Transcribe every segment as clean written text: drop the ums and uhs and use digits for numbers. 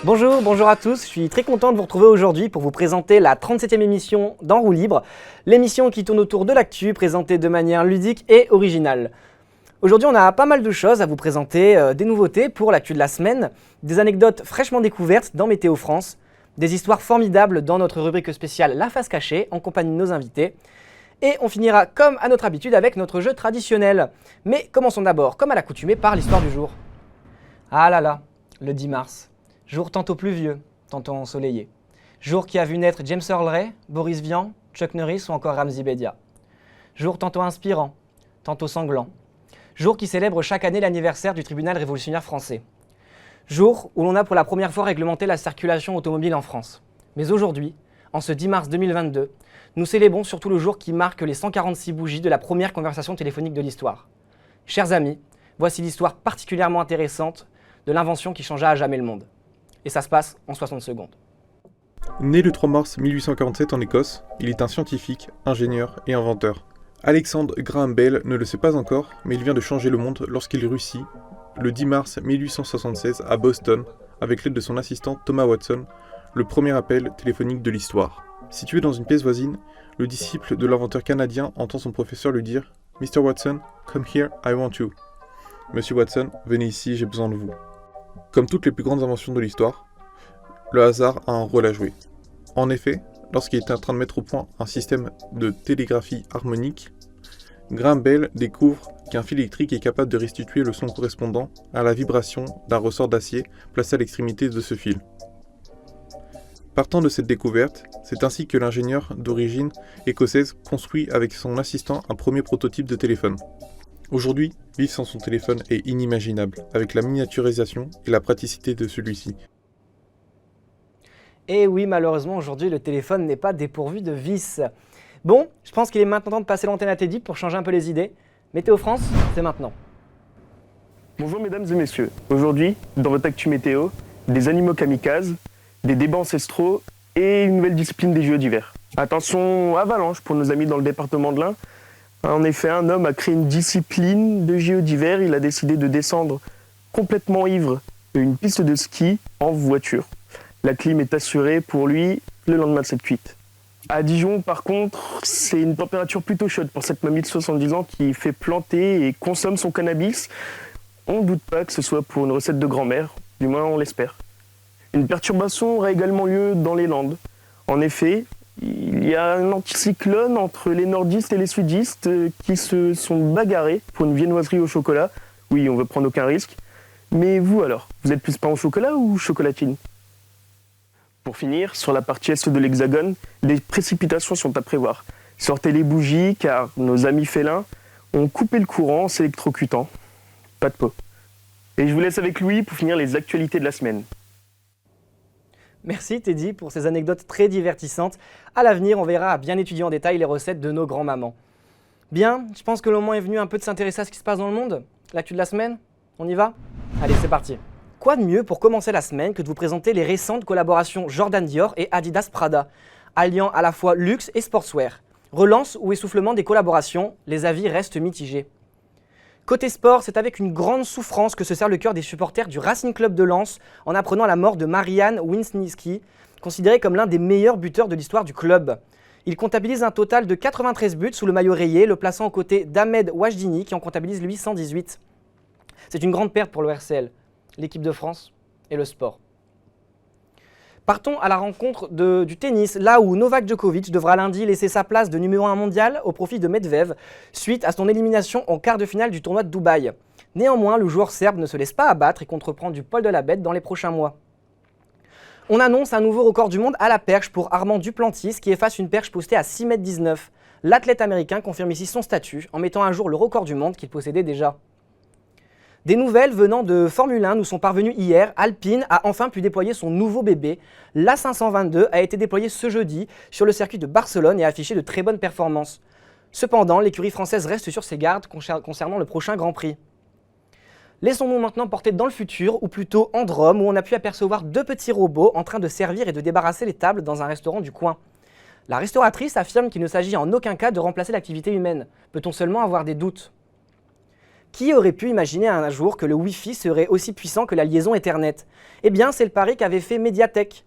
Bonjour à tous, je suis très content de vous retrouver aujourd'hui pour vous présenter la 37e émission d'En roue libre, l'émission qui tourne autour de l'actu présentée de manière ludique et originale. Aujourd'hui on a pas mal de choses à vous présenter, des nouveautés pour l'actu de la semaine, des anecdotes fraîchement découvertes dans Météo France, des histoires formidables dans notre rubrique spéciale La Face Cachée en compagnie de nos invités. Et on finira comme à notre habitude avec notre jeu traditionnel. Mais commençons d'abord, comme à l'accoutumée, par l'histoire du jour. Ah là là, le 10 mars. Jour tantôt pluvieux, tantôt ensoleillé. Jour qui a vu naître James Earl Ray, Boris Vian, Chuck Norris ou encore Ramzi Bedia. Jour tantôt inspirant, tantôt sanglant. Jour qui célèbre chaque année l'anniversaire du tribunal révolutionnaire français. Jour où l'on a pour la première fois réglementé la circulation automobile en France. Mais aujourd'hui, en ce 10 mars 2022, nous célébrons surtout le jour qui marque les 146 bougies de la première conversation téléphonique de l'histoire. Chers amis, voici l'histoire particulièrement intéressante de l'invention qui changea à jamais le monde. Et ça se passe en 60 secondes. Né le 3 mars 1847 en Écosse, il est un scientifique, ingénieur et inventeur. Alexander Graham Bell ne le sait pas encore, mais il vient de changer le monde lorsqu'il réussit, le 10 mars 1876 à Boston, avec l'aide de son assistant Thomas Watson, le premier appel téléphonique de l'histoire. Situé dans une pièce voisine, le disciple de l'inventeur canadien entend son professeur lui dire « Mr. Watson, come here, I want you. » « Monsieur Watson, venez ici, j'ai besoin de vous. » Comme toutes les plus grandes inventions de l'histoire, le hasard a un rôle à jouer. En effet, lorsqu'il était en train de mettre au point un système de télégraphie harmonique, Graham Bell découvre qu'un fil électrique est capable de restituer le son correspondant à la vibration d'un ressort d'acier placé à l'extrémité de ce fil. Partant de cette découverte, c'est ainsi que l'ingénieur d'origine écossaise construit avec son assistant un premier prototype de téléphone. Aujourd'hui, vivre sans son téléphone est inimaginable, avec la miniaturisation et la praticité de celui-ci. Et oui, malheureusement, aujourd'hui, le téléphone n'est pas dépourvu de vis. Bon, je pense qu'il est maintenant temps de passer l'antenne à Teddy pour changer un peu les idées. Météo France, c'est maintenant. Bonjour mesdames et messieurs. Aujourd'hui, dans votre actu météo, des animaux kamikazes, des débats ancestraux et une nouvelle discipline des JO d'hiver. Attention, avalanche pour nos amis dans le département de l'Ain. En effet, un homme a créé une discipline de JO d'hiver. Il a décidé de descendre complètement ivre une piste de ski en voiture. La clim est assurée pour lui le lendemain de cette cuite. À Dijon, par contre, c'est une température plutôt chaude pour cette mamie de 70 ans qui fait planter et consomme son cannabis. On ne doute pas que ce soit pour une recette de grand-mère, du moins on l'espère. Une perturbation aura également lieu dans les Landes. En effet, il y a un anticyclone entre les nordistes et les sudistes qui se sont bagarrés pour une viennoiserie au chocolat. Oui, on ne veut prendre aucun risque. Mais vous alors, vous êtes plus pain au chocolat ou chocolatine ? Pour finir, sur la partie est de l'Hexagone, des précipitations sont à prévoir. Sortez les bougies car nos amis félins ont coupé le courant en s'électrocutant. Pas de peau. Et je vous laisse avec Louis pour finir les actualités de la semaine. Merci Teddy pour ces anecdotes très divertissantes. À l'avenir, on verra à bien étudier en détail les recettes de nos grands-mamans. Bien, je pense que le moment est venu un peu de s'intéresser à ce qui se passe dans le monde. L'actu de la semaine, on y va ? Allez, c'est parti. Quoi de mieux pour commencer la semaine que de vous présenter les récentes collaborations Jordan Dior et Adidas Prada, alliant à la fois luxe et sportswear. Relance ou essoufflement des collaborations, les avis restent mitigés. Côté sport, c'est avec une grande souffrance que se serre le cœur des supporters du Racing Club de Lens en apprenant la mort de Marian Wisniewski, considéré comme l'un des meilleurs buteurs de l'histoire du club. Il comptabilise un total de 93 buts sous le maillot rayé, le plaçant aux côtés d'Ahmed Wajdini qui en comptabilise lui 118. C'est une grande perte pour le RCL, l'équipe de France et le sport. Partons à la rencontre du tennis, là où Novak Djokovic devra lundi laisser sa place de numéro 1 mondial au profit de Medvedev, suite à son élimination en quart de finale du tournoi de Dubaï. Néanmoins, le joueur serbe ne se laisse pas abattre et compte reprendre du poil de la bête dans les prochains mois. On annonce un nouveau record du monde à la perche pour Armand Duplantis qui efface une perche postée à 6,19 m. L'athlète américain confirme ici son statut en mettant à jour le record du monde qu'il possédait déjà. Des nouvelles venant de Formule 1 nous sont parvenues hier. Alpine a enfin pu déployer son nouveau bébé. L'A522 a été déployé ce jeudi sur le circuit de Barcelone et a affiché de très bonnes performances. Cependant, l'écurie française reste sur ses gardes concernant le prochain Grand Prix. Laissons-nous maintenant porter dans le futur, ou plutôt en Drôme, où on a pu apercevoir deux petits robots en train de servir et de débarrasser les tables dans un restaurant du coin. La restauratrice affirme qu'il ne s'agit en aucun cas de remplacer l'activité humaine. Peut-on seulement avoir des doutes ? Qui aurait pu imaginer un jour que le Wi-Fi serait aussi puissant que la liaison Ethernet? Eh bien, c'est le pari qu'avait fait Mediatek,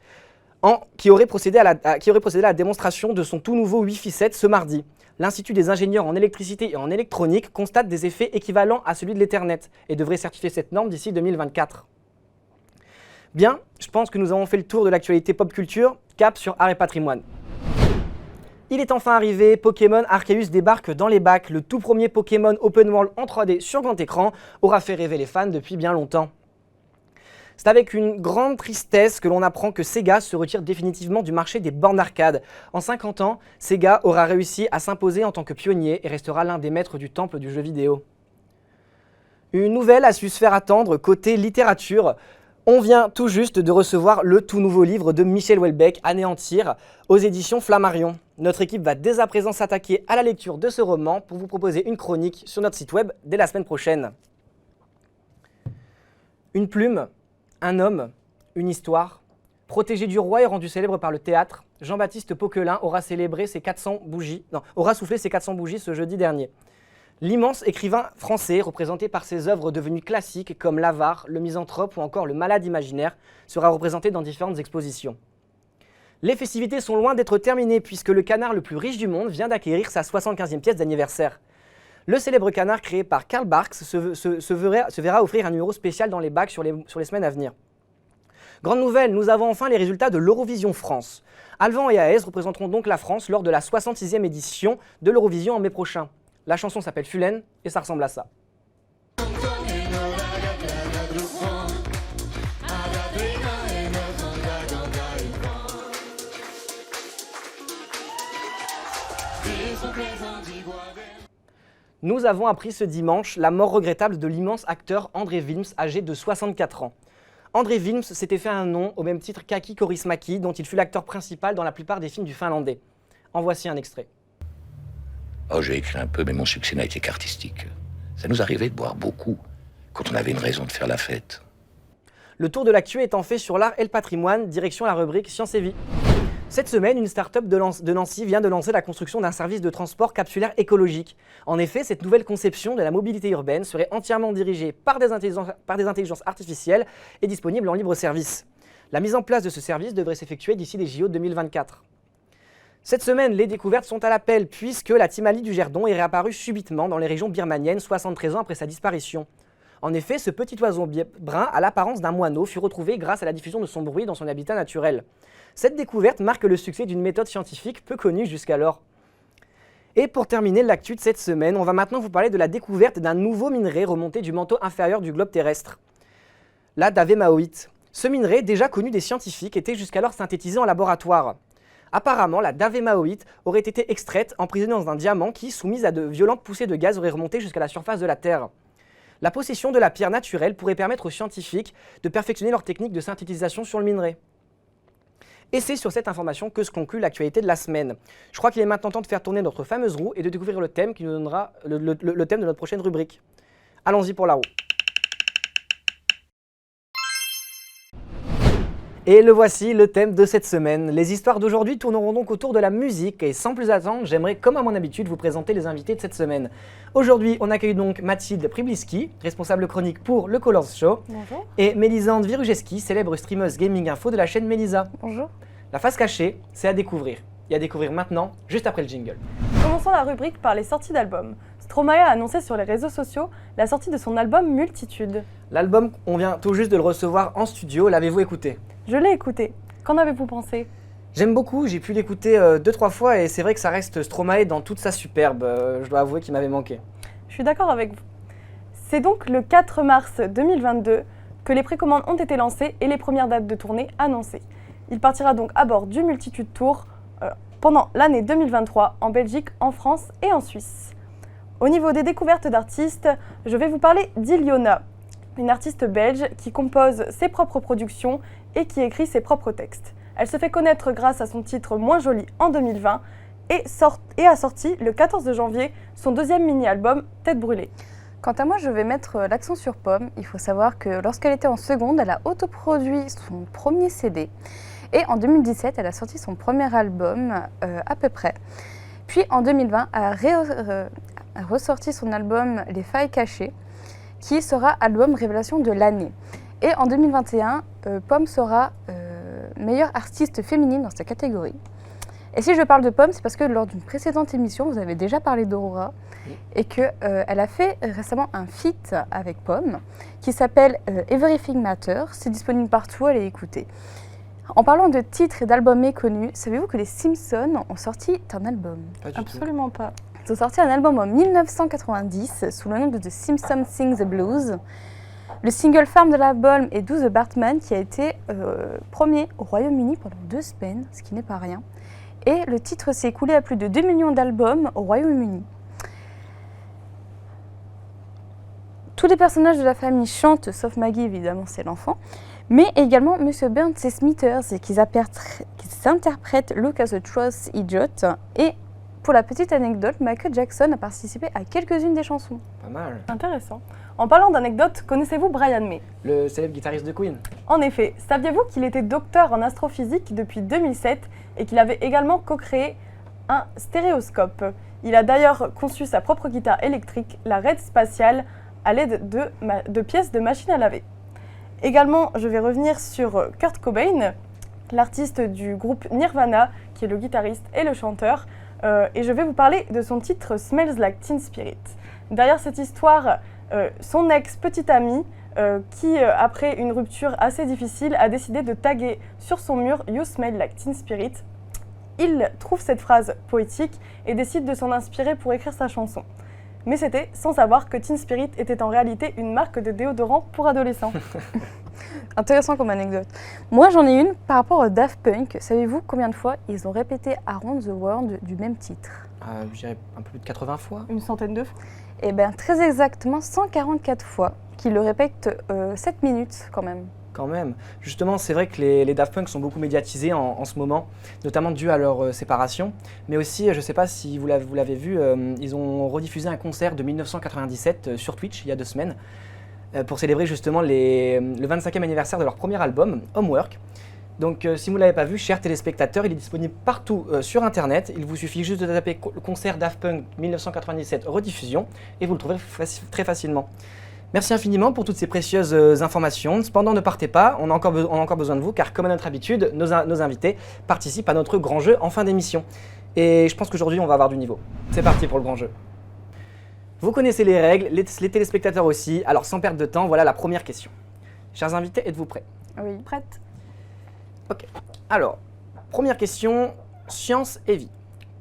qui aurait procédé à la démonstration de son tout nouveau Wi-Fi 7 ce mardi. L'Institut des ingénieurs en électricité et en électronique constate des effets équivalents à celui de l'Ethernet et devrait certifier cette norme d'ici 2024. Bien, je pense que nous avons fait le tour de l'actualité pop culture, cap sur art et patrimoine. Il est enfin arrivé, Pokémon Arceus débarque dans les bacs. Le tout premier Pokémon Open World en 3D sur grand écran aura fait rêver les fans depuis bien longtemps. C'est avec une grande tristesse que l'on apprend que Sega se retire définitivement du marché des bornes arcade. En 50 ans, Sega aura réussi à s'imposer en tant que pionnier et restera l'un des maîtres du temple du jeu vidéo. Une nouvelle a su se faire attendre côté littérature. On vient tout juste de recevoir le tout nouveau livre de Michel Houellebecq, Anéantir, aux éditions Flammarion. Notre équipe va dès à présent s'attaquer à la lecture de ce roman pour vous proposer une chronique sur notre site web dès la semaine prochaine. Une plume, un homme, une histoire. Protégé du roi et rendu célèbre par le théâtre, Jean-Baptiste Poquelin aura soufflé ses 400 bougies ce jeudi dernier. L'immense écrivain français, représenté par ses œuvres devenues classiques comme L'Avare, Le Misanthrope ou encore Le Malade imaginaire, sera représenté dans différentes expositions. Les festivités sont loin d'être terminées puisque le canard le plus riche du monde vient d'acquérir sa 75e pièce d'anniversaire. Le célèbre canard créé par Karl Barks se verra offrir un numéro spécial dans les bacs sur les semaines à venir. Grande nouvelle, nous avons enfin les résultats de l'Eurovision France. Alban et Aez représenteront donc la France lors de la 66e édition de l'Eurovision en mai prochain. La chanson s'appelle Fulen et ça ressemble à ça. Nous avons appris ce dimanche la mort regrettable de l'immense acteur André Wilms, âgé de 64 ans. André Wilms s'était fait un nom au même titre qu'Aki Kaurismäki, dont il fut l'acteur principal dans la plupart des films du Finlandais. En voici un extrait. Oh, j'ai écrit un peu, mais mon succès n'a été qu'artistique. Ça nous arrivait de boire beaucoup, quand on avait une raison de faire la fête. Le tour de l'actu étant fait sur l'art et le patrimoine, direction la rubrique Science et Vie. Cette semaine, une start-up de Nancy vient de lancer la construction d'un service de transport capsulaire écologique. En effet, cette nouvelle conception de la mobilité urbaine serait entièrement dirigée par des intelligences artificielles et disponible en libre service. La mise en place de ce service devrait s'effectuer d'ici les JO 2024. Cette semaine, les découvertes sont à l'appel puisque la Timali du Gerdon est réapparue subitement dans les régions birmaniennes 73 ans après sa disparition. En effet, ce petit oiseau brun à l'apparence d'un moineau fut retrouvé grâce à la diffusion de son bruit dans son habitat naturel. Cette découverte marque le succès d'une méthode scientifique peu connue jusqu'alors. Et pour terminer l'actu de cette semaine, on va maintenant vous parler de la découverte d'un nouveau minerai remonté du manteau inférieur du globe terrestre, la davemaoïte. Ce minerai, déjà connu des scientifiques, était jusqu'alors synthétisé en laboratoire. Apparemment, la davemaoïte aurait été extraite, emprisonnée dans un diamant qui, soumise à de violentes poussées de gaz, aurait remonté jusqu'à la surface de la Terre. La possession de la pierre naturelle pourrait permettre aux scientifiques de perfectionner leur technique de synthétisation sur le minerai. Et c'est sur cette information que se conclut l'actualité de la semaine. Je crois qu'il est maintenant temps de faire tourner notre fameuse roue et de découvrir le thème qui nous donnera le thème de notre prochaine rubrique. Allons-y pour la roue. Et le voici, le thème de cette semaine. Les histoires d'aujourd'hui tourneront donc autour de la musique et sans plus attendre, j'aimerais comme à mon habitude vous présenter les invités de cette semaine. Aujourd'hui, on accueille donc Mathilde Pribliski, responsable chronique pour le Colors Show. Bonjour. Et Mélisande Virujeski, célèbre streameuse gaming info de la chaîne Mélisa. Bonjour. La face cachée, c'est à découvrir. Et à découvrir maintenant, juste après le jingle. Commençons la rubrique par les sorties d'albums. Stromae a annoncé sur les réseaux sociaux la sortie de son album Multitude. L'album, on vient tout juste de le recevoir en studio, l'avez-vous écouté ? Je l'ai écouté. Qu'en avez-vous pensé ? J'aime beaucoup, j'ai pu l'écouter 2-3 fois et c'est vrai que ça reste Stromae dans toute sa superbe. Je dois avouer qu'il m'avait manqué. Je suis d'accord avec vous. C'est donc le 4 mars 2022 que les précommandes ont été lancées et les premières dates de tournée annoncées. Il partira donc à bord du Multitude Tour pendant l'année 2023 en Belgique, en France et en Suisse. Au niveau des découvertes d'artistes, je vais vous parler d'Iliona, une artiste belge qui compose ses propres productions et qui écrit ses propres textes. Elle se fait connaître grâce à son titre Moins Jolie en 2020 et a sorti le 14 janvier son deuxième mini-album Tête brûlée. Quant à moi, je vais mettre l'accent sur Pomme. Il faut savoir que lorsqu'elle était en seconde, elle a autoproduit son premier CD. Et en 2017, elle a sorti son premier album, à peu près. Puis en 2020, a ressorti son album Les Failles Cachées, qui sera album révélation de l'année. Et en 2021, Pomme sera meilleure artiste féminine dans sa catégorie. Et si je parle de Pomme, c'est parce que lors d'une précédente émission, vous avez déjà parlé d'Aurora et qu'elle a fait récemment un feat avec Pomme qui s'appelle Everything Matters. C'est disponible partout, allez écouter. En parlant de titres et d'albums méconnus, savez-vous que les Simpsons ont sorti un album? Absolument pas. Ils ont sorti un album en 1990 sous le nom de The Simpsons Sing the Blues. Le single phare de l'album est Do the Bartman qui a été premier au Royaume-Uni pendant 2 semaines, ce qui n'est pas rien. Et le titre s'est écoulé à plus de 2 millions d'albums au Royaume-Uni. Tous les personnages de la famille chantent, sauf Maggie évidemment, c'est l'enfant, mais également Monsieur Burns et Smithers qui s'interprètent Look as a Truth Idiot. Et pour la petite anecdote, Michael Jackson a participé à quelques-unes des chansons. Pas mal. Intéressant. En parlant d'anecdotes, connaissez-vous Brian May? Le célèbre guitariste de Queen. En effet, saviez-vous qu'il était docteur en astrophysique depuis 2007 et qu'il avait également co-créé un stéréoscope? Il a d'ailleurs conçu sa propre guitare électrique, la Red Spatial, à l'aide de pièces de machines à laver. Également, je vais revenir sur Kurt Cobain, l'artiste du groupe Nirvana, qui est le guitariste et le chanteur, et je vais vous parler de son titre Smells Like Teen Spirit. Derrière cette histoire, son ex-petite amie, qui, après une rupture assez difficile, a décidé de taguer sur son mur « You smell like Teen Spirit ». Il trouve cette phrase poétique et décide de s'en inspirer pour écrire sa chanson. Mais c'était sans savoir que Teen Spirit était en réalité une marque de déodorant pour adolescents. Intéressant comme anecdote. Moi j'en ai une par rapport au Daft Punk. Savez-vous combien de fois ils ont répété Around the World du même titre? Je dirais un peu plus de 80 fois. Une centaine de fois. Eh bien très exactement 144 fois, qu'ils le répètent 7 minutes quand même. Quand même. Justement, c'est vrai que les Daft Punk sont beaucoup médiatisés en ce moment, notamment dû à leur séparation. Mais aussi, je ne sais pas si vous l'avez vu, ils ont rediffusé un concert de 1997 sur Twitch il y a 2 semaines pour célébrer justement le 25e anniversaire de leur premier album, Homework. Donc si vous ne l'avez pas vu, chers téléspectateurs, il est disponible partout sur internet. Il vous suffit juste de taper concert Daft Punk 1997 rediffusion et vous le trouverez très facilement. Merci infiniment pour toutes ces précieuses informations. Cependant, ne partez pas, on a encore besoin de vous, car comme à notre habitude, nos invités participent à notre grand jeu en fin d'émission. Et je pense qu'aujourd'hui, on va avoir du niveau. C'est parti pour le grand jeu. Vous connaissez les règles, les téléspectateurs aussi, alors sans perdre de temps, voilà la première question. Chers invités, êtes-vous prêts? Oui. Prête? Ok. Alors, première question, science et vie.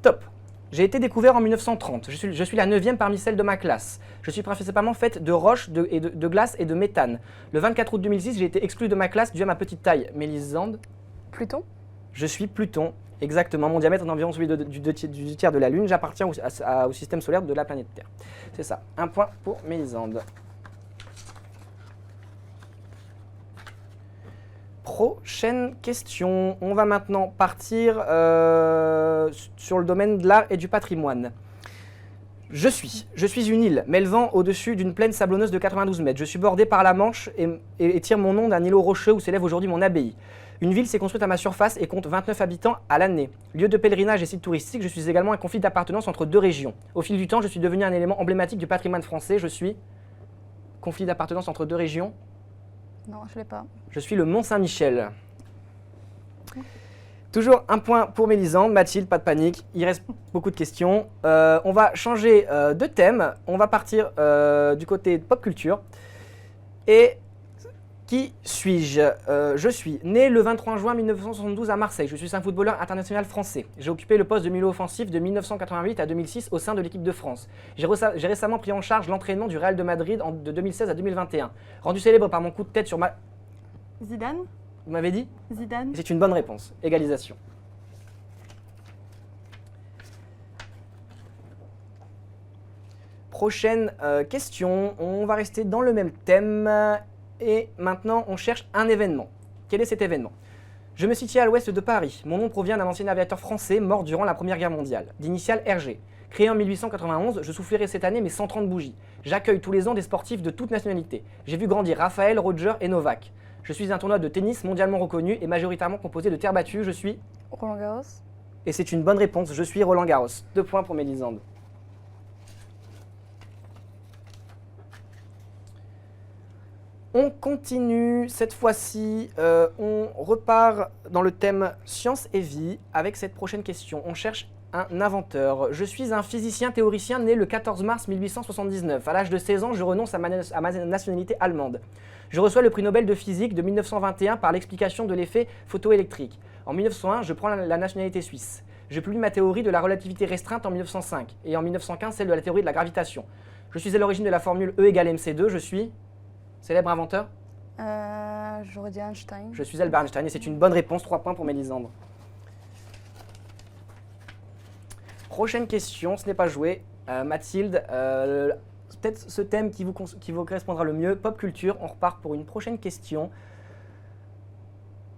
Top. J'ai été découvert en 1930. Je suis la 9e parmi celles de ma classe. Je suis principalement faite de roches, de glace et de méthane. Le 24 août 2006, j'ai été exclue de ma classe dû à ma petite taille. Mélisande? Pluton? Je suis Pluton, exactement. Mon diamètre est environ celui du tiers de la Lune. J'appartiens au système solaire de la planète Terre. C'est ça. Un point pour Mélisande. Prochaine question. On va maintenant partir sur le domaine de l'art et du patrimoine. Je suis une île m'élevant au-dessus d'une plaine sablonneuse de 92 mètres. Je suis bordé par la Manche et tire mon nom d'un îlot rocheux où s'élève aujourd'hui mon abbaye. Une ville s'est construite à ma surface et compte 29 habitants à l'année. Lieu de pèlerinage et site touristique, je suis également un conflit d'appartenance entre 2 régions. Au fil du temps, je suis devenu un élément emblématique du patrimoine français. Je suis... Conflit d'appartenance entre 2 régions? Non, je l'ai pas. Je suis le Mont-Saint-Michel. Toujours un point pour Mélisande. Mathilde, pas de panique, il reste beaucoup de questions. On va changer de thème. On va partir du côté de pop culture. Et qui suis-je? Je suis né le 23 juin 1972 à Marseille. Je suis un footballeur international français. J'ai occupé le poste de milieu offensif de 1988 à 2006 au sein de l'équipe de France. J'ai récemment pris en charge l'entraînement du Real de Madrid de 2016 à 2021. Rendu célèbre par mon coup de tête sur ma... Zidane? Vous m'avez dit? Zidane? C'est une bonne réponse. Égalisation. Prochaine question. On va rester dans le même thème. Et maintenant, on cherche un événement. Quel est cet événement? Je me situe à l'ouest de Paris. Mon nom provient d'un ancien aviateur français mort durant la Première Guerre mondiale, d'initiales RG. Créé en 1891, je soufflerai cette année mes 130 bougies. J'accueille tous les ans des sportifs de toute nationalité. J'ai vu grandir Raphaël, Roger et Novak. Je suis un tournoi de tennis mondialement reconnu et majoritairement composé de terre battue. Je suis... Roland Garros? Et c'est une bonne réponse, je suis Roland Garros. 2 points pour Mélisande. On continue, cette fois-ci, on repart dans le thème science et vie avec cette prochaine question. On cherche un inventeur. Je suis un physicien théoricien né le 14 mars 1879. À l'âge de 16 ans, je renonce à ma nationalité allemande. Je reçois le prix Nobel de physique de 1921 par l'explication de l'effet photoélectrique. En 1901, je prends la nationalité suisse. Je publie ma théorie de la relativité restreinte en 1905 et en 1915 celle de la théorie de la gravitation. Je suis à l'origine de la formule E égale mc2. Je suis célèbre inventeur. J'aurais dit Einstein. Je suis Albert Einstein et c'est une bonne réponse. 3 points pour Mélisandre. Prochaine question, ce n'est pas joué. Mathilde, peut-être ce thème qui vous correspondra le mieux, pop culture. On repart pour une prochaine question.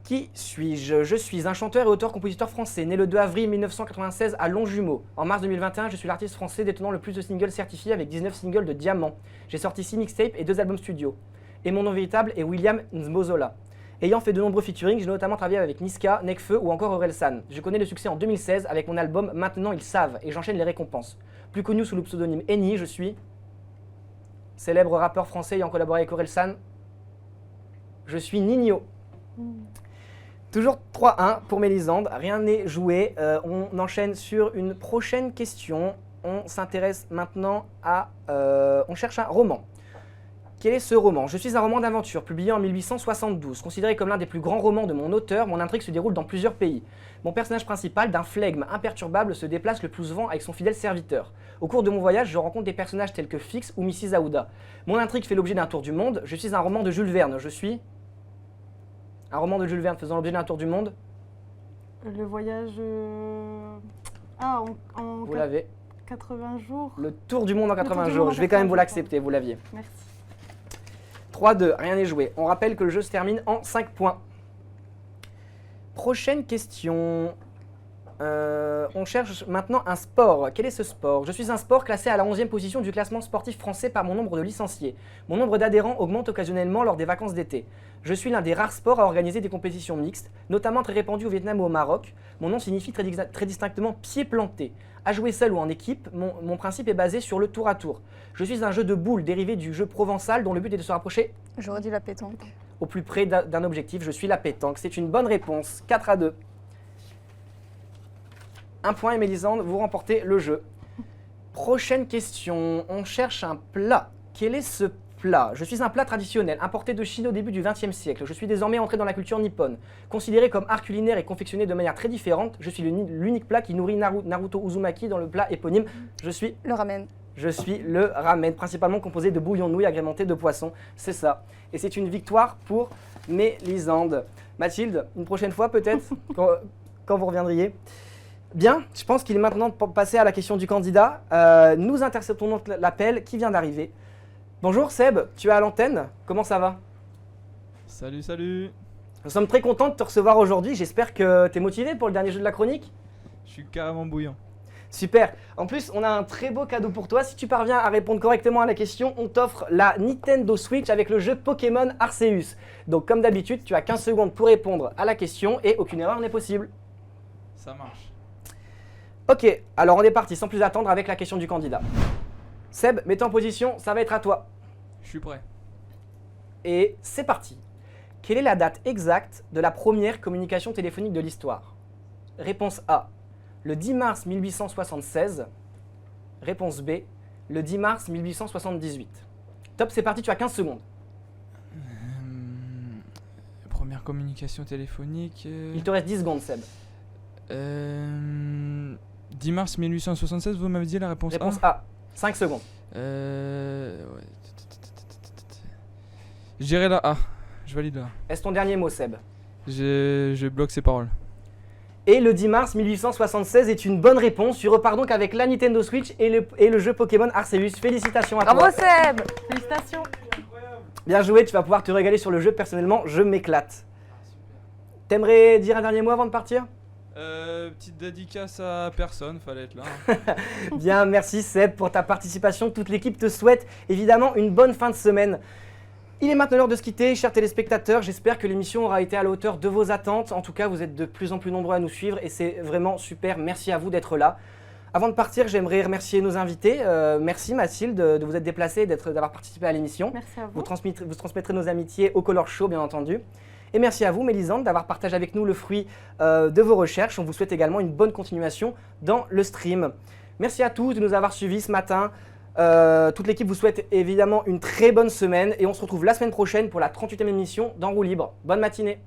Qui suis-je? Je suis un chanteur et auteur-compositeur français, né le 2 avril 1996 à Longjumeau. En mars 2021, je suis l'artiste français détenant le plus de singles certifiés avec 19 singles de diamant. J'ai sorti 6 mixtapes et 2 albums studio. Et mon nom véritable est William Nzmozola. Ayant fait de nombreux featuring, j'ai notamment travaillé avec Niska, Nekfeu ou encore Orelsan. Je connais le succès en 2016 avec mon album Maintenant ils savent et j'enchaîne les récompenses. Plus connu sous le pseudonyme Eni, je suis célèbre rappeur français ayant collaboré avec Orelsan. Je suis Nino. Toujours 3-1 pour Mélisandre, rien n'est joué. On enchaîne sur une prochaine question. On s'intéresse maintenant à... on cherche un roman. Quel est ce roman? Je suis un roman d'aventure publié en 1872. Considéré comme l'un des plus grands romans de mon auteur, mon intrigue se déroule dans plusieurs pays. Mon personnage principal, d'un flegme imperturbable, se déplace le plus souvent avec son fidèle serviteur. Au cours de mon voyage, je rencontre des personnages tels que Fix ou Mrs. Aouda. Mon intrigue fait l'objet d'un tour du monde. Je suis un roman de Jules Verne. Je suis... Un roman de Jules Verne faisant l'objet d'un tour du monde. Le voyage... en Vous l'avez. 80 jours. Le tour du monde en 80 du jours. monde en Je vais quand même 80 vous l'accepter, vous l'aviez. Merci. 3-2, rien n'est joué. On rappelle que le jeu se termine en 5 points. Prochaine question. On cherche maintenant un sport. Quel est ce sport? Je suis un sport classé à la 11e position du classement sportif français par mon nombre de licenciés. Mon nombre d'adhérents augmente occasionnellement lors des vacances d'été. Je suis l'un des rares sports à organiser des compétitions mixtes, notamment très répandues au Vietnam ou au Maroc. Mon nom signifie très distinctement pied planté. À jouer seul ou en équipe, mon principe est basé sur le tour à tour. Je suis un jeu de boules dérivé du jeu provençal dont le but est de se rapprocher J'aurais dit la pétanque. au plus près d'un objectif. Je suis la pétanque. C'est une bonne réponse. 4-2. Un point et Mélisandre, vous remportez le jeu. Prochaine question. On cherche un plat. Quel est ce plat? Je suis un plat traditionnel, importé de Chine au début du XXe siècle. Je suis désormais entré dans la culture nippone. Considéré comme art culinaire et confectionné de manière très différente, je suis l'unique plat qui nourrit Naruto Uzumaki dans le plat éponyme. Je suis Le ramen. le ramen, principalement composé de bouillon de nouilles agrémenté de poisson. C'est ça. Et c'est une victoire pour Mélisandre. Mathilde, une prochaine fois peut-être, quand vous reviendriez. Bien, je pense qu'il est maintenant de passer à la question du candidat. Nous interceptons donc l'appel qui vient d'arriver. Bonjour Seb, tu es à l'antenne, comment ça va? Salut, salut. Nous sommes très contents de te recevoir aujourd'hui, j'espère que tu es motivé pour le dernier jeu de la chronique. Je suis carrément bouillant. Super, en plus on a un très beau cadeau pour toi, si tu parviens à répondre correctement à la question, on t'offre la Nintendo Switch avec le jeu Pokémon Arceus. Donc comme d'habitude, tu as 15 secondes pour répondre à la question et aucune erreur n'est possible. Ça marche. Ok, alors on est parti sans plus attendre avec la question du candidat. Seb, mets-toi en position, ça va être à toi. Je suis prêt. Et c'est parti. Quelle est la date exacte de la première communication téléphonique de l'histoire? Réponse A, le 10 mars 1876. Réponse B, le 10 mars 1878. Top, c'est parti, tu as 15 secondes. Première communication téléphonique. Il te reste 10 secondes, Seb. 10 mars 1876, vous m'avez dit la réponse Réponse A. A, 5 secondes. Ouais. Je dirais la A. Je valide la A. Est-ce ton dernier mot, Seb? Je bloque ces paroles. Et le 10 mars 1876 est une bonne réponse. Tu repars donc avec la Nintendo Switch et le jeu Pokémon Arceus. Félicitations à toi. Bravo Seb. Félicitations. Bien joué, tu vas pouvoir te régaler sur le jeu. Personnellement, je m'éclate. T'aimerais dire un dernier mot avant de partir? Petite dédicace à personne, fallait être là. Bien, merci Seb pour ta participation. Toute l'équipe te souhaite évidemment une bonne fin de semaine. Il est maintenant l'heure de se quitter, chers téléspectateurs. J'espère que l'émission aura été à la hauteur de vos attentes. En tout cas, vous êtes de plus en plus nombreux à nous suivre et c'est vraiment super. Merci à vous d'être là. Avant de partir, j'aimerais remercier nos invités. Merci Mathilde de vous être déplacée et d'avoir participé à l'émission. Merci à vous. Vous transmettrez nos amitiés au Color Show, bien entendu. Et merci à vous, Mélisande, d'avoir partagé avec nous le fruit de vos recherches. On vous souhaite également une bonne continuation dans le stream. Merci à tous de nous avoir suivis ce matin. Toute l'équipe vous souhaite évidemment une très bonne semaine et on se retrouve la semaine prochaine pour la 38e émission d'En roue libre. Bonne matinée.